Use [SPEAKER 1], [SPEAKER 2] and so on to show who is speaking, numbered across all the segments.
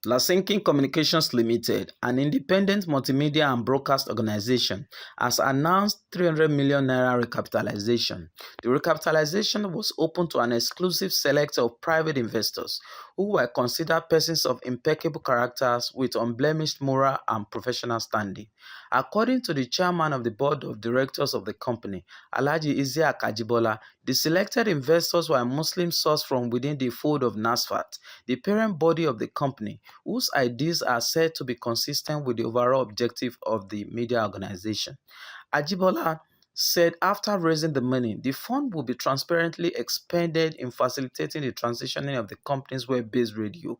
[SPEAKER 1] Lasilkiin Communications Limited, an independent multimedia and broadcast organization, has announced 300 million naira recapitalization. The recapitalization was open to an exclusive select of private investors who were considered persons of impeccable characters with unblemished moral and professional standing. According to the chairman of the board of directors of the company, Alhaji Isiaq Ajibola, the selected investors were Muslim sourced from within the fold of NASFAT, the parent body of the company, whose ideas are said to be consistent with the overall objective of the media organization. Ajibola said after raising the money, the fund will be transparently expended in facilitating the transitioning of the company's web-based radio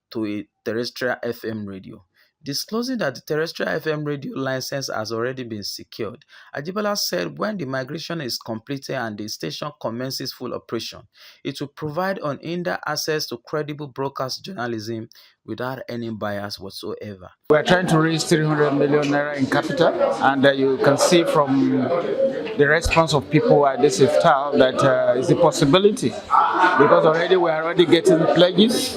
[SPEAKER 1] to a terrestrial FM radio. Disclosing that the terrestrial FM radio license has already been secured, Ajibola said when the migration is completed and the station commences full operation, it will provide unhindered access to credible broadcast journalism without any bias whatsoever.
[SPEAKER 2] We are trying to raise 300 million naira in capital, and you can see from the response of people at this iftar that is a possibility, because already we are already getting pledges,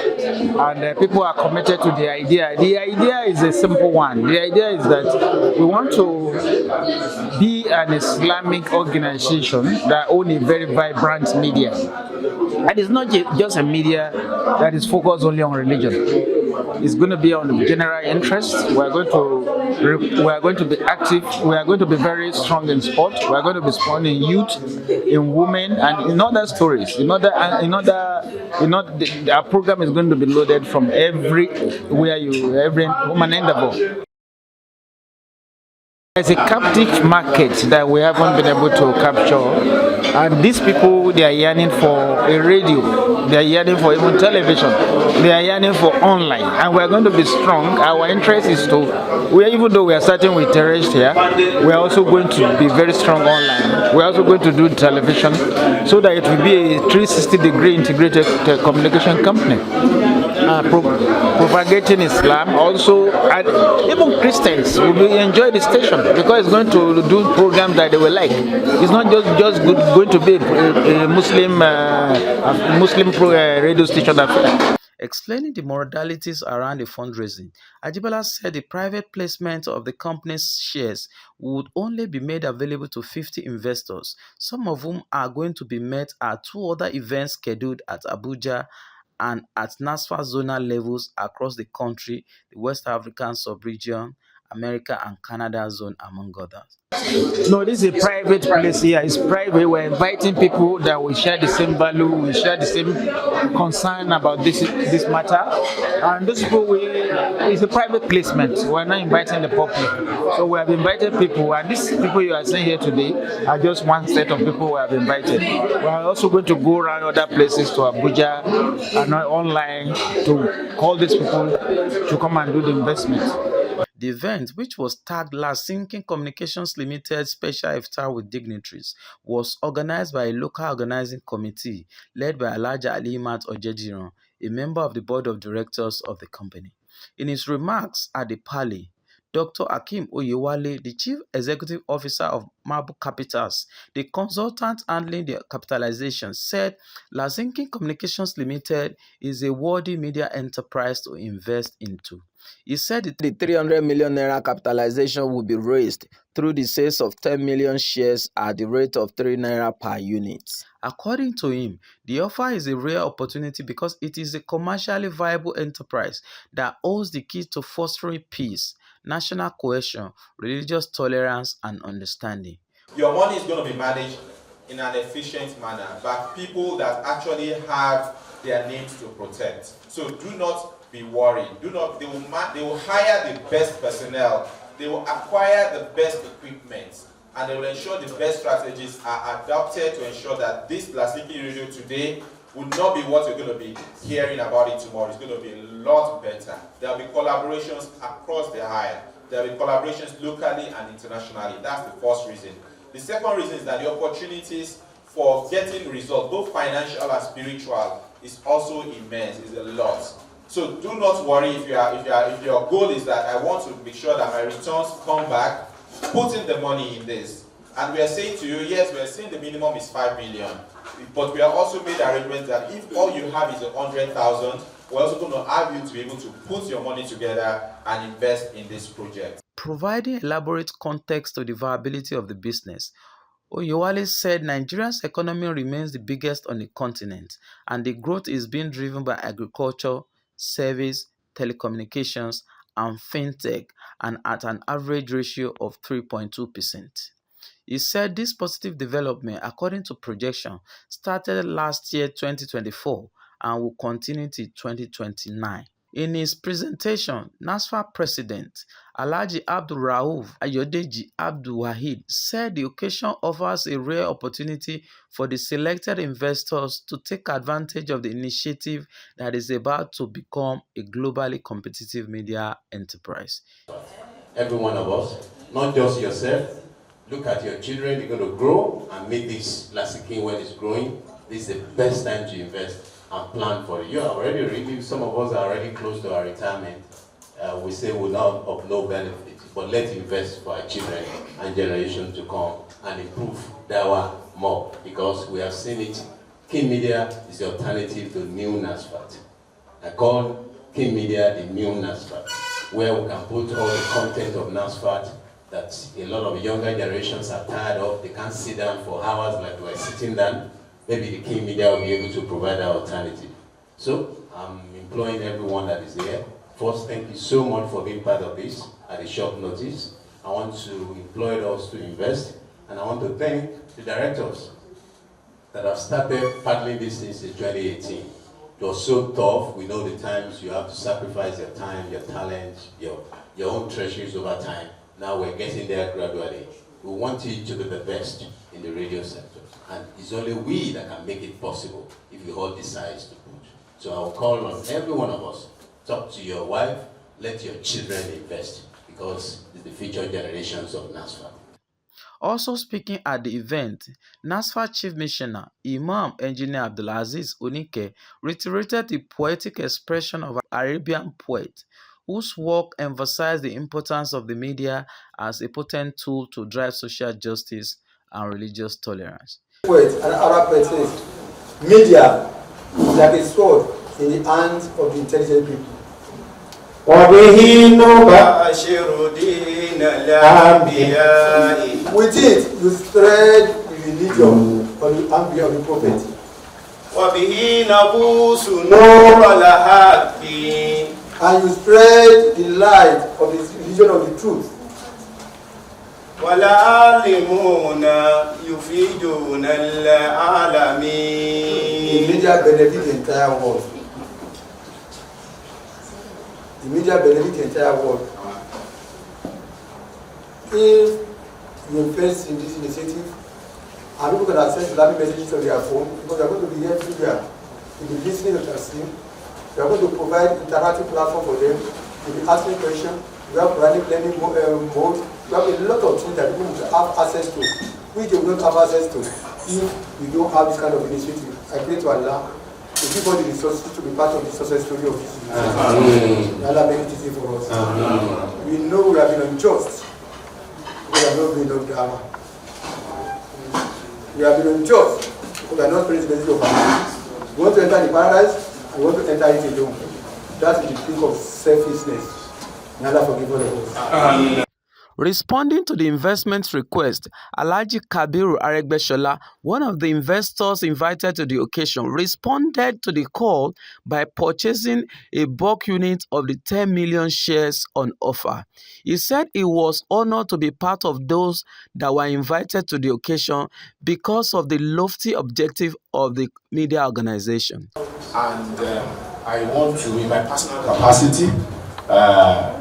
[SPEAKER 2] and people are committed to the idea. The idea is a simple one. The idea is that we want to be an Islamic organization that owns a very vibrant media. And it's not just a media that is focused only on religion. It's going to be on the general interest. We are going to be active. We are going to be very strong in sport. We are going to be strong in youth, in women, and in other stories. Our program is going to be loaded from every human endeavor. There's a captive market that we haven't been able to capture, and these people, they are yearning for a radio, they are yearning for even television, they are yearning for online, and we are going to be strong. Our interest is even though we are starting with terrestrial, we are also going to be very strong online. We are also going to do television, so that it will be a 360-degree integrated communication company. Propagating Islam also, and even Christians will enjoy the station because it's going to do programs that they will like. It's not just going to be a Muslim radio station.
[SPEAKER 1] Explaining the modalities around the fundraising, Ajibola said the private placement of the company's shares would only be made available to 50 investors, some of whom are going to be met at two other events scheduled at Abuja and at NASFA zonal levels across the country, the West African sub-region, America and Canada zone, among others.
[SPEAKER 2] No, this is a private place here. It's private. We're inviting people that will share the same value, we share the same concern about this matter. And those people, it's a private placement. We're not inviting the public. So we have invited people, and these people you are seeing here today are just one set of people we have invited. We are also going to go around other places to Abuja and online to call these people to come and do the investment.
[SPEAKER 1] The event, which was tagged Lasilkiin Communications Limited Special Iftar with Dignitaries, was organized by a local organizing committee led by Alhaji Alimat Ojejiran, a member of the board of directors of the company. In his remarks at the parley, Dr. Hakeem Oyewale, the Chief Executive Officer of Naira Capitals, the consultant handling the capitalization, said Lasilkiin Communications Limited is a worthy media enterprise to invest into. He said the 300 million naira capitalization will be raised through the sales of 10 million shares at the rate of 3 naira per unit. According to him, the offer is a rare opportunity because it is a commercially viable enterprise that holds the key to fostering peace, national cohesion, religious tolerance, and understanding.
[SPEAKER 3] Your money is going to be managed in an efficient manner by people that actually have their names to protect. So do not be worried. They will hire the best personnel, they will acquire the best equipment, and they will ensure the best strategies are adopted to ensure that this Lasilkiin radio today will not be what you're going to be hearing about it tomorrow. It's going to be a lot better. There will be collaborations across the aisle. There will be collaborations locally and internationally. That's the first reason. The second reason is that the opportunities for getting results, both financial and spiritual, is also immense. It's a lot. So do not worry if your goal is that I want to make sure that my returns come back. Put in the money in this. And we are saying to you, yes, we are saying the minimum is 5 million. But we have also made arrangements that if all you have is 100,000, we're also going to have you to be able to put your money together and invest in this project.
[SPEAKER 1] Providing elaborate context to the viability of the business, Oyewale said Nigeria's economy remains the biggest on the continent, and the growth is being driven by agriculture, service, telecommunications, and fintech, and at an average ratio of 3.2%. He said this positive development, according to projection, started last year 2024 and will continue till 2029. In his presentation, NASFA President Alhaji Abdulrauf Ayodeji Abdulwaheed said the occasion offers a rare opportunity for the selected investors to take advantage of the initiative that is about to become a globally competitive media enterprise.
[SPEAKER 4] Every one of us, not just yourself, look at your children, they're going to grow and make this Lasilkiin when it's growing. This is the best time to invest and plan for it. You are already ready, some of us are already close to our retirement. We say we're not of no benefit, but let's invest for our children and generations to come and improve Dawa more, because we have seen it. Kin Media is the alternative to new NASFAT. I call Kin Media the new NASFAT, where we can put all the content of NASFAT that a lot of younger generations are tired of. They can't sit down for hours like we're sitting down. Maybe the Kin Media will be able to provide that alternative. So I'm imploring everyone that is here. First, thank you so much for being part of this at a short notice. I want to employ us to invest, and I want to thank the directors that have started paddling this since 2018. It was so tough. We know the times you have to sacrifice your time, your talent, your own treasures over time. Now we're getting there gradually. We want you to be the best in the radio sector. And it's only we that can make it possible if you all decide to put. So I will call on every one of us, talk to your wife, let your children invest, because it's the future generations of NASFA.
[SPEAKER 1] Also speaking at the event, NASFA Chief Missioner Imam Engineer Abdulaziz Onike reiterated the poetic expression of an Arabian poet whose work emphasized the importance of the media as a potent tool to drive social justice and religious tolerance.
[SPEAKER 5] Poet, an Arab poet says, media is like a sword in the hands of the intelligent people. With it, you spread the religion of the Anbiya of the Prophet. And you spread the light of the religion of the truth. The media benefit the entire world. The media benefit the entire world. If you invest in this initiative, and people can access Islamic messages on their phone, because they are going to be everywhere. They will be listening to Taslim. We are going to provide interactive platform for them. We'll be asking questions. We have running learning mode. We have a lot of things that people will have access to, which they will not have access to if we don't have this kind of initiative. I pray to Allah to give all the resources to be part of the success story of this initiative. Allah make it easy for us. We know we have been unjust. We have not been done drama. We have been unjust. We are not praising the message of Allah. We want to enter the paradise. We want to enter it alone. That is the thing of selfishness. May Allah forgive all of us.
[SPEAKER 1] Responding to the investment request, Alhaji Kabiru Aregbesola, one of the investors invited to the occasion, responded to the call by purchasing a bulk unit of the 10 million shares on offer. He said he was honored to be part of those that were invited to the occasion because of the lofty objective of the media organization.
[SPEAKER 6] And I want to, in my personal capacity,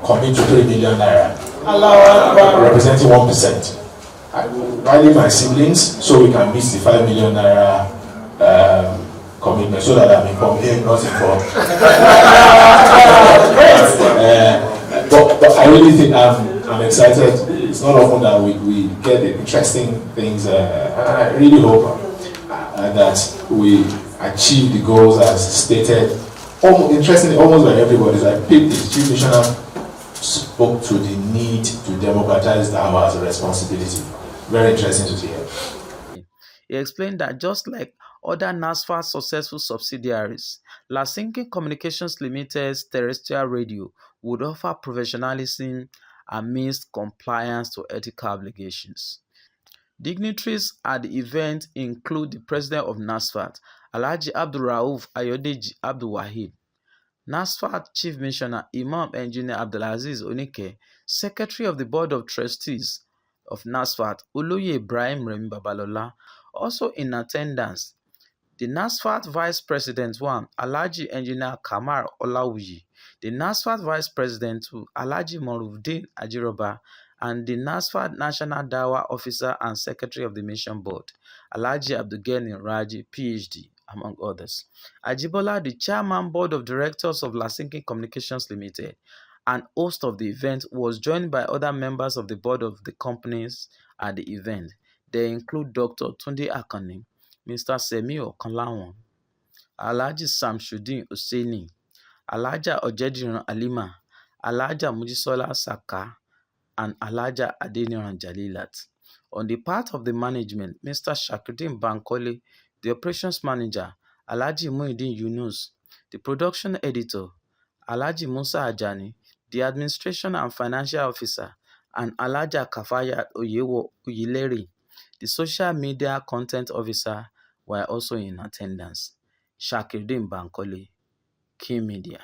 [SPEAKER 6] commit to 3 million naira, representing 1%. I will rally my siblings so we can meet the 5 million naira commitment, so that I'm informed, not informed. But I really think I'm excited. It's not often that we get the interesting things. I really hope that we achieve the goals as stated. Interestingly, almost by everybody, like the Chief Missioner spoke to the need to democratize Dawa as a responsibility. Very interesting to hear.
[SPEAKER 1] He explained that just like Other NASFAT successful subsidiaries: Lasilkiin Communications Limited's terrestrial radio would offer professionalism amidst compliance to ethical obligations. Dignitaries at the event include the President of NASFAT, Alhaji Abdulrauf Ayodeji Abdulwaheed, NASFAT Chief Missioner Imam Engineer Abdulaziz Onike, Secretary of the Board of Trustees of NASFAT Oloye Ibrahim Remi Babalola. Also in attendance, the NASFAT Vice President 1, Alhaji Engineer Kamar Olawuyi, the NASFAT Vice President 2, Alhaji Morufdeen Ajiroba, and the NASFAT National Dawa Officer and Secretary of the Mission Board, Alhaji Abdulgani Raji, PhD, among others. Ajibola, the Chairman Board of Directors of Lasilkiin Communications Limited, and host of the event, was joined by other members of the board of the companies at the event. They include Dr. Tunde Akani, Mr. Semi Okanlawon, Alhaji Samsudeen Hussaini, Alhaja Ojediran Halima, Alhaja Mojisola Saka, and Alhaja Adeniran Jalilat. On the part of the management, Mr. Shakirdeen Bankole, the operations manager, Alhaji Muhyiddin Yunus, the production editor, Alhaji Musa Ajani, the administration and financial officer, and Alhaja Kafayat Oyeleri, the social media content officer, were also in attendance. Shakirdeen Bankole, Key Media.